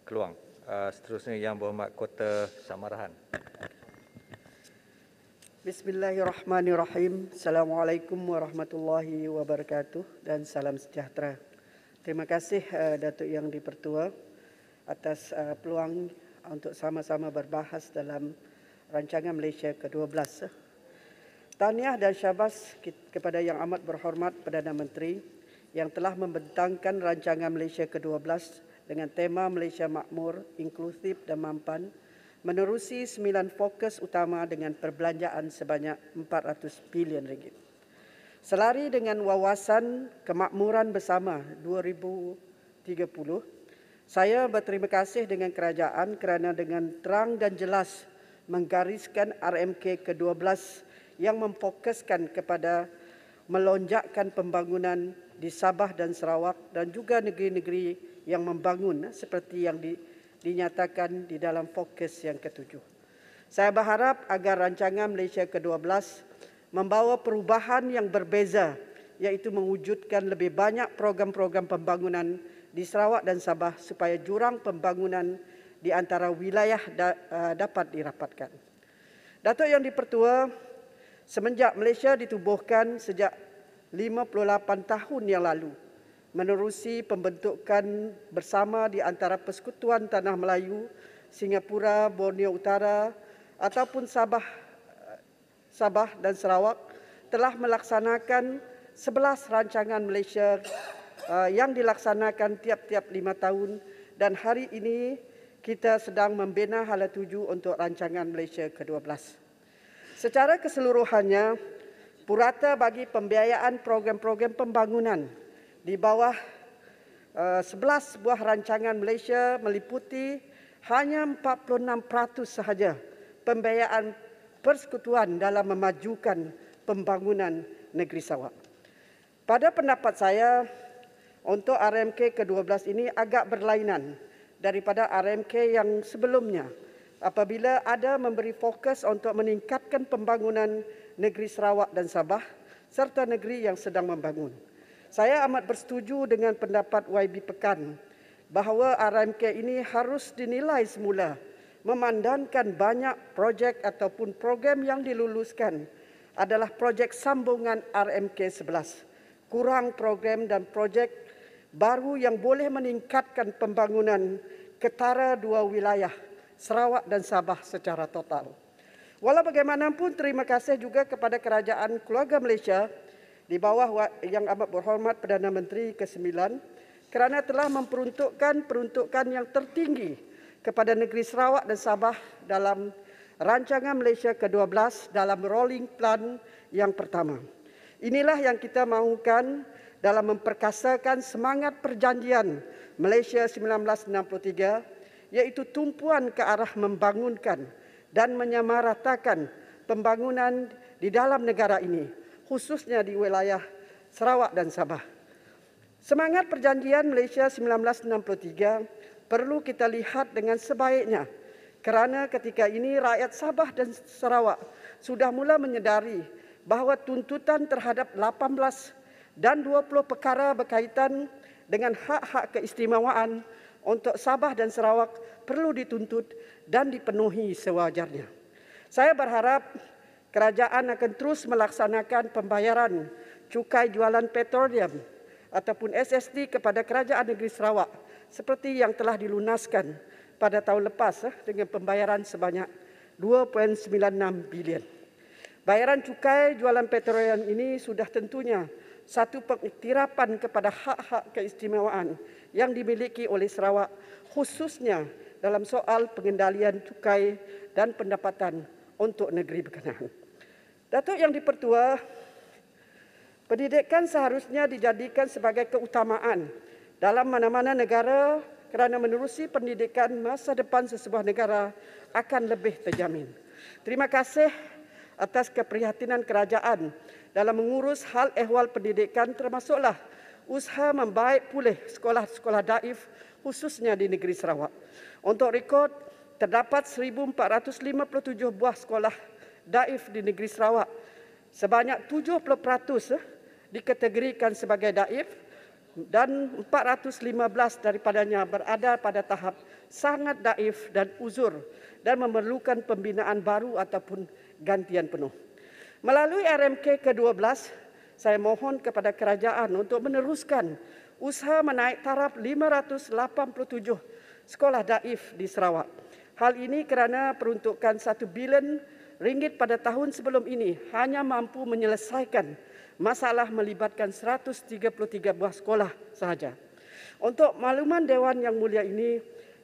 Keluang. Seterusnya Yang Berhormat Kota Samarahan. Bismillahirrahmanirrahim. Assalamualaikum warahmatullahi wabarakatuh dan salam sejahtera. Terima kasih Datuk Yang di-Pertua atas peluang untuk sama-sama berbahas dalam rancangan Malaysia ke-12. Tahniah dan syabas kepada Yang Amat Berhormat Perdana Menteri yang telah membentangkan rancangan Malaysia ke-12 dengan tema Malaysia Makmur, Inklusif dan Mampan, menerusi 9 fokus utama dengan perbelanjaan sebanyak RM400 bilion. Selari dengan wawasan kemakmuran bersama 2030, saya berterima kasih dengan kerajaan kerana dengan terang dan jelas menggariskan RMK ke-12 yang memfokuskan kepada melonjakkan pembangunan di Sabah dan Sarawak dan juga negeri-negeri yang membangun seperti yang dinyatakan di dalam fokus yang ke-7. Saya berharap agar rancangan Malaysia ke-12 membawa perubahan yang berbeza, iaitu mewujudkan lebih banyak program-program pembangunan di Sarawak dan Sabah supaya jurang pembangunan di antara wilayah dapat dirapatkan. Datuk Yang di-Pertua, semenjak Malaysia ditubuhkan sejak 58 tahun yang lalu, menerusi pembentukan bersama di antara Persekutuan Tanah Melayu, Singapura, Borneo Utara ataupun Sabah dan Sarawak, telah melaksanakan 11 rancangan Malaysia yang dilaksanakan tiap-tiap 5 tahun dan hari ini kita sedang membina hala tuju untuk rancangan Malaysia ke-12. Secara keseluruhannya, purata bagi pembiayaan program-program pembangunan di bawah 11 buah rancangan Malaysia meliputi hanya 46% sahaja pembiayaan persekutuan dalam memajukan pembangunan negeri Sarawak. Pada pendapat saya, untuk RMK ke-12 ini agak berlainan daripada RMK yang sebelumnya apabila ada memberi fokus untuk meningkatkan pembangunan negeri Sarawak dan Sabah serta negeri yang sedang membangun. Saya amat bersetuju dengan pendapat YB Pekan bahawa RMK ini harus dinilai semula memandangkan banyak projek ataupun program yang diluluskan adalah projek sambungan RMK 11. Kurang program dan projek baru yang boleh meningkatkan pembangunan ketara dua wilayah, Sarawak dan Sabah secara total. Walau bagaimanapun, terima kasih juga kepada Kerajaan Keluarga Malaysia di bawah Yang Amat Berhormat Perdana Menteri ke-9 kerana telah peruntukan yang tertinggi kepada negeri Sarawak dan Sabah dalam rancangan Malaysia ke-12 dalam rolling plan yang pertama. Inilah yang kita mahukan dalam memperkasakan semangat perjanjian Malaysia 1963, iaitu tumpuan ke arah membangunkan dan menyamaratakan pembangunan di dalam negara ini, khususnya di wilayah Sarawak dan Sabah. Semangat perjanjian Malaysia 1963 perlu kita lihat dengan sebaiknya kerana ketika ini rakyat Sabah dan Sarawak sudah mula menyedari bahawa tuntutan terhadap 18 dan 20 perkara berkaitan dengan hak-hak keistimewaan untuk Sabah dan Sarawak perlu dituntut dan dipenuhi sewajarnya. Saya berharap kerajaan akan terus melaksanakan pembayaran cukai jualan petroleum ataupun SSD kepada kerajaan negeri Sarawak seperti yang telah dilunaskan pada tahun lepas dengan pembayaran sebanyak 2.96 bilion. Bayaran cukai jualan petroleum ini sudah tentunya satu pengiktirafan kepada hak-hak keistimewaan yang dimiliki oleh Sarawak, khususnya dalam soal pengendalian cukai dan pendapatan untuk negeri berkenaan. Datuk Yang di-Pertua, pendidikan seharusnya dijadikan sebagai keutamaan dalam mana-mana negara kerana menerusi pendidikan masa depan sesebuah negara akan lebih terjamin. Terima kasih atas keprihatinan kerajaan dalam mengurus hal ehwal pendidikan termasuklah usaha membaik pulih sekolah-sekolah daif khususnya di negeri Sarawak. Untuk rekod, terdapat 1,457 buah sekolah daif di negeri Sarawak. Sebanyak 70% dikategorikan sebagai daif, dan 415 daripadanya berada pada tahap sangat daif dan uzur dan memerlukan pembinaan baru ataupun gantian penuh. Melalui RMK ke-12, saya mohon kepada kerajaan untuk meneruskan usaha menaik taraf 587 sekolah daif di Sarawak. Hal ini kerana peruntukan 1 bilion ringgit pada tahun sebelum ini hanya mampu menyelesaikan masalah melibatkan 133 buah sekolah sahaja. Untuk makluman Dewan Yang Mulia ini,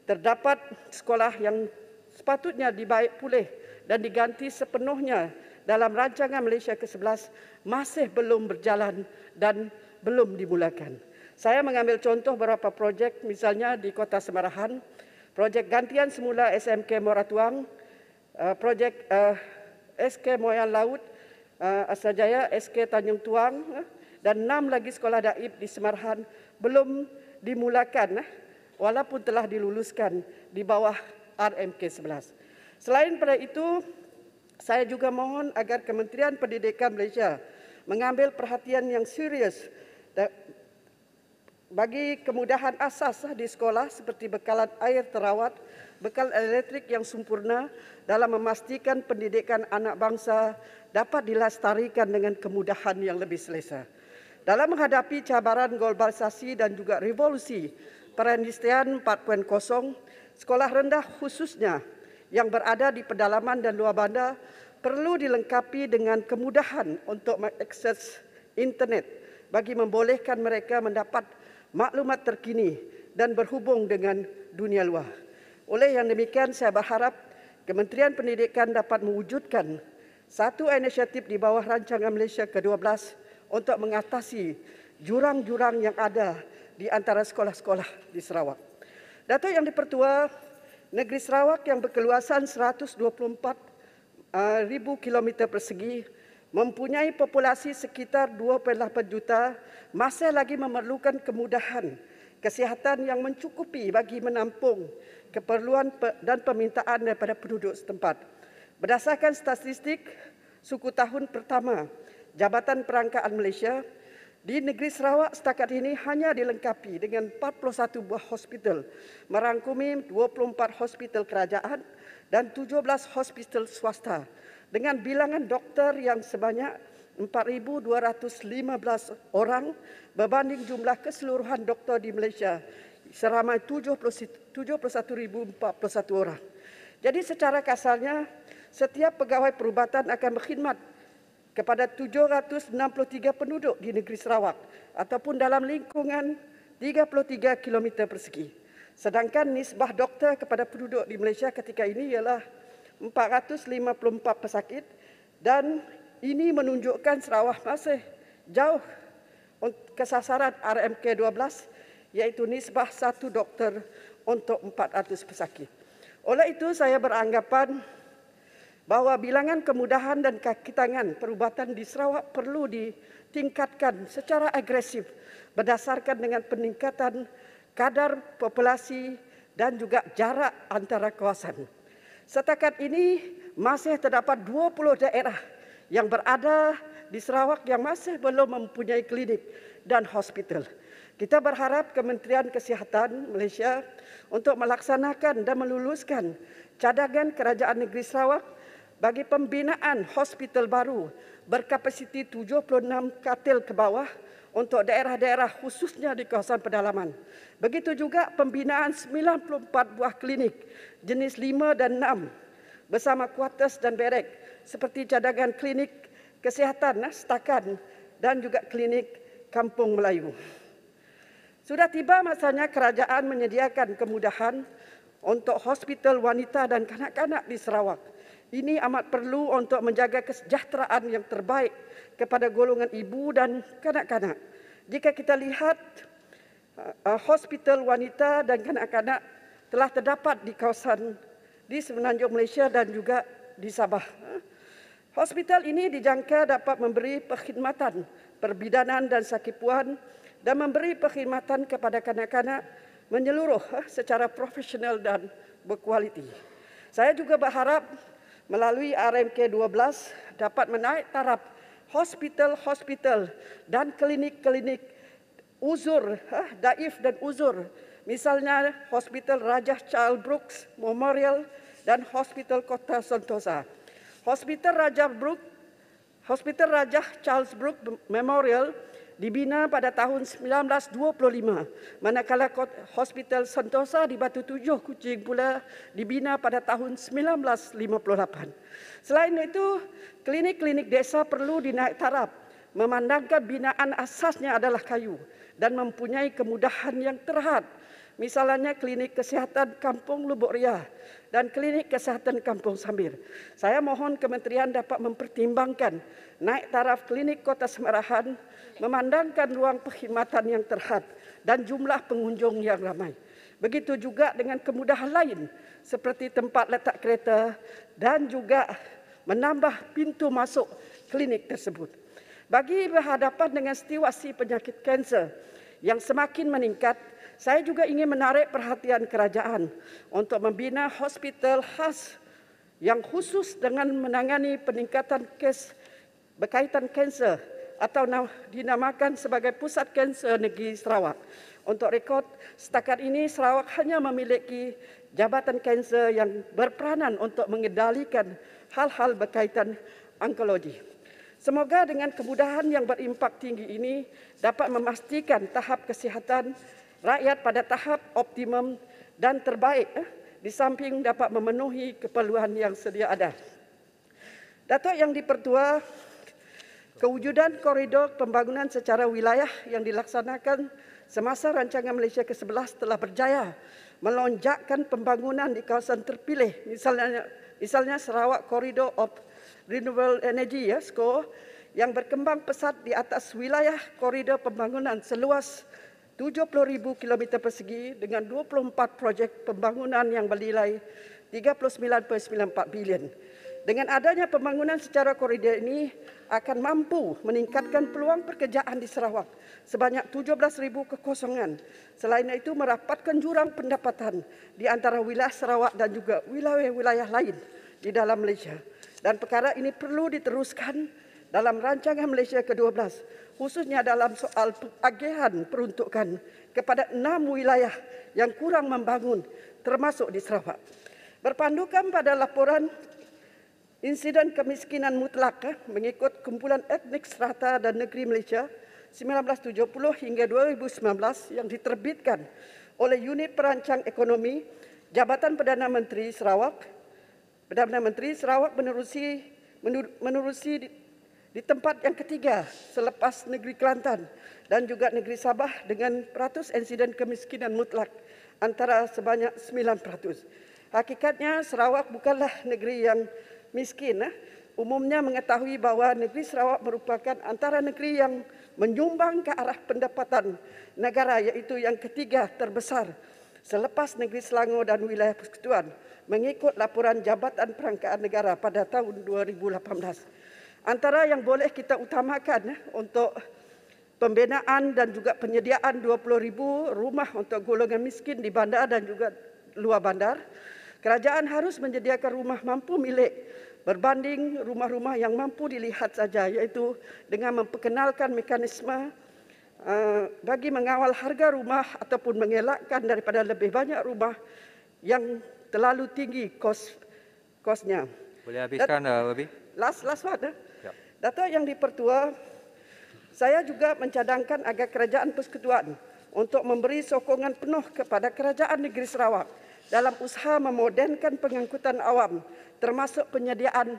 terdapat sekolah yang sepatutnya dibaik pulih dan diganti sepenuhnya dalam rancangan Malaysia ke-11 masih belum berjalan dan belum dimulakan. Saya mengambil contoh beberapa projek, misalnya di Kota Semarahan, projek gantian semula SMK Moratuang, projek SK Moyan Laut, Asrajaya, SK Tanjung Tuang, dan 6 lagi sekolah daib di Semarahan belum dimulakan, walaupun telah diluluskan di bawah RMK 11. Selain pada itu, saya juga mohon agar Kementerian Pendidikan Malaysia mengambil perhatian yang serius bagi kemudahan asas di sekolah seperti bekalan air terawat, bekal elektrik yang sempurna dalam memastikan pendidikan anak bangsa dapat dilestarikan dengan kemudahan yang lebih selesa. Dalam menghadapi cabaran globalisasi dan juga revolusi perindustrian 4.0, sekolah rendah khususnya yang berada di pedalaman dan luar bandar perlu dilengkapi dengan kemudahan untuk mengakses internet bagi membolehkan mereka mendapat maklumat terkini dan berhubung dengan dunia luar. Oleh yang demikian, saya berharap Kementerian Pendidikan dapat mewujudkan satu inisiatif di bawah rancangan Malaysia ke-12 untuk mengatasi jurang-jurang yang ada di antara sekolah-sekolah di Sarawak. Datuk Yang di-Pertua, negeri Sarawak yang berkeluasan 124,000 kilometer persegi mempunyai populasi sekitar 2.8 juta, masih lagi memerlukan kemudahan kesihatan yang mencukupi bagi menampung keperluan dan permintaan daripada penduduk setempat. Berdasarkan statistik suku tahun pertama Jabatan Perangkaan Malaysia, di negeri Sarawak setakat ini hanya dilengkapi dengan 41 buah hospital, merangkumi 24 hospital kerajaan dan 17 hospital swasta, dengan bilangan doktor yang sebanyak 4,215 orang berbanding jumlah keseluruhan doktor di Malaysia seramai 71,041 orang. Jadi secara kasarnya, setiap pegawai perubatan akan berkhidmat kepada 763 penduduk di negeri Sarawak ataupun dalam lingkungan 33 km persegi. Sedangkan nisbah doktor kepada penduduk di Malaysia ketika ini ialah 454 pesakit, dan ini menunjukkan Sarawak masih jauh ke sasaran RMK 12, iaitu nisbah 1 doktor untuk 400 pesakit. Oleh itu, saya beranggapan bahawa bilangan kemudahan dan kaki tangan perubatan di Sarawak perlu ditingkatkan secara agresif berdasarkan dengan peningkatan kadar populasi dan juga jarak antara kawasan. Setakat ini masih terdapat 20 daerah yang berada di Sarawak yang masih belum mempunyai klinik dan hospital. Kita berharap Kementerian Kesihatan Malaysia untuk melaksanakan dan meluluskan cadangan Kerajaan Negeri Sarawak bagi pembinaan hospital baru berkapasiti 76 katil ke bawah untuk daerah-daerah khususnya di kawasan pedalaman. Begitu juga pembinaan 94 buah klinik jenis 5 dan 6 bersama kuartus dan berek seperti cadangan klinik kesihatan setakan dan juga klinik kampung Melayu. Sudah tiba masanya kerajaan menyediakan kemudahan untuk hospital wanita dan kanak-kanak di Sarawak. Ini amat perlu untuk menjaga kesejahteraan yang terbaik kepada golongan ibu dan kanak-kanak. Jika kita lihat, hospital wanita dan kanak-kanak telah terdapat di kawasan di semenanjung Malaysia dan juga di Sabah. Hospital ini dijangka dapat memberi perkhidmatan perbidanan dan sakipuan dan memberi perkhidmatan kepada kanak-kanak menyeluruh secara profesional dan berkualiti. Saya juga berharap melalui RMK 12 dapat menaik taraf hospital-hospital dan klinik-klinik daif dan uzur. Misalnya Hospital Raja Charles Brooks Memorial dan Hospital Kota Sentosa. Hospital Raja Charles Brooks Memorial dibina pada tahun 1925, manakala Hospital Sentosa di Batu Tujuh, Kuching pula dibina pada tahun 1958. Selain itu, klinik-klinik desa perlu dinaik taraf, memandangkan binaan asasnya adalah kayu dan mempunyai kemudahan yang terhad. Misalnya klinik kesihatan Kampung Lubuk Riah dan klinik kesihatan Kampung Sambir. Saya mohon kementerian dapat mempertimbangkan naik taraf klinik Kota Semarahan, memandangkan ruang perkhidmatan yang terhad dan jumlah pengunjung yang ramai. Begitu juga dengan kemudahan lain seperti tempat letak kereta dan juga menambah pintu masuk klinik tersebut. Bagi berhadapan dengan situasi penyakit kanser yang semakin meningkat, saya juga ingin menarik perhatian kerajaan untuk membina hospital khas yang khusus dengan menangani peningkatan kes berkaitan kanser atau dinamakan sebagai Pusat Kanser Negeri Sarawak. Untuk rekod, setakat ini Sarawak hanya memiliki jabatan kanser yang berperanan untuk mengendalikan hal-hal berkaitan onkologi. Semoga dengan kemudahan yang berimpak tinggi ini dapat memastikan tahap kesihatan rakyat pada tahap optimum dan terbaik, di samping dapat memenuhi keperluan yang sedia ada. Datuk Yang di-Pertua, kewujudan koridor pembangunan secara wilayah yang dilaksanakan semasa rancangan Malaysia ke-11 telah berjaya melonjakkan pembangunan di kawasan terpilih, misalnya Sarawak Corridor of Renewable Energy, SCORE, yang berkembang pesat di atas wilayah koridor pembangunan seluas 70,000 km persegi dengan 24 projek pembangunan yang bernilai 39.94 bilion. Dengan adanya pembangunan secara koridor ini akan mampu meningkatkan peluang pekerjaan di Sarawak sebanyak 17,000 kekosongan. Selain itu merapatkan jurang pendapatan di antara wilayah Sarawak dan juga wilayah-wilayah lain di dalam Malaysia. Dan perkara ini perlu diteruskan dalam rancangan Malaysia ke-12, khususnya dalam soal agihan peruntukan kepada 6 wilayah yang kurang membangun, termasuk di Sarawak. Berpandukan pada laporan insiden kemiskinan mutlak mengikut Kumpulan Etnik Strata dan Negeri Malaysia 1970 hingga 2019 yang diterbitkan oleh Unit Perancang Ekonomi Jabatan Perdana Menteri Sarawak menerusi di tempat yang ketiga selepas negeri Kelantan dan juga negeri Sabah dengan peratus insiden kemiskinan mutlak antara sebanyak 9%. Hakikatnya Sarawak bukanlah negeri yang miskin. Umumnya mengetahui bahawa negeri Sarawak merupakan antara negeri yang menyumbang ke arah pendapatan negara, iaitu yang ketiga terbesar selepas negeri Selangor dan wilayah Persekutuan mengikut laporan Jabatan Perangkaan Negara pada tahun 2018. Antara yang boleh kita utamakan untuk pembinaan dan juga penyediaan 20,000 rumah untuk golongan miskin di bandar dan juga luar bandar. Kerajaan harus menyediakan rumah mampu milik berbanding rumah-rumah yang mampu dilihat saja, iaitu dengan memperkenalkan mekanisme bagi mengawal harga rumah ataupun mengelakkan daripada lebih banyak rumah yang terlalu tinggi kosnya. Boleh habiskan, Wabi? Last one. Ya. Datuk Yang di-Pertua, saya juga mencadangkan agar Kerajaan Persekutuan untuk memberi sokongan penuh kepada Kerajaan Negeri Sarawak dalam usaha memodenkan pengangkutan awam, termasuk penyediaan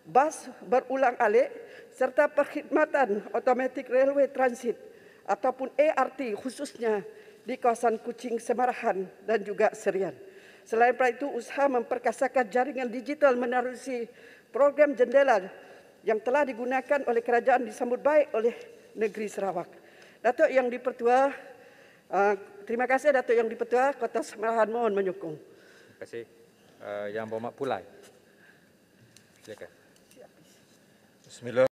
bas berulang alik serta perkhidmatan Automatic Railway Transit ataupun ART khususnya di kawasan Kuching, Semarahan dan juga Serian. Selain daripada itu, usaha memperkasakan jaringan digital menerusi program jendela yang telah digunakan oleh kerajaan disambut baik oleh negeri Sarawak. Datuk Yang di-Pertua, terima kasih Datuk Yang di-Pertua, Kota Semarahan mohon menyokong. Terima kasih. Yang Berhormat Pulai. Silakan. Bismillah.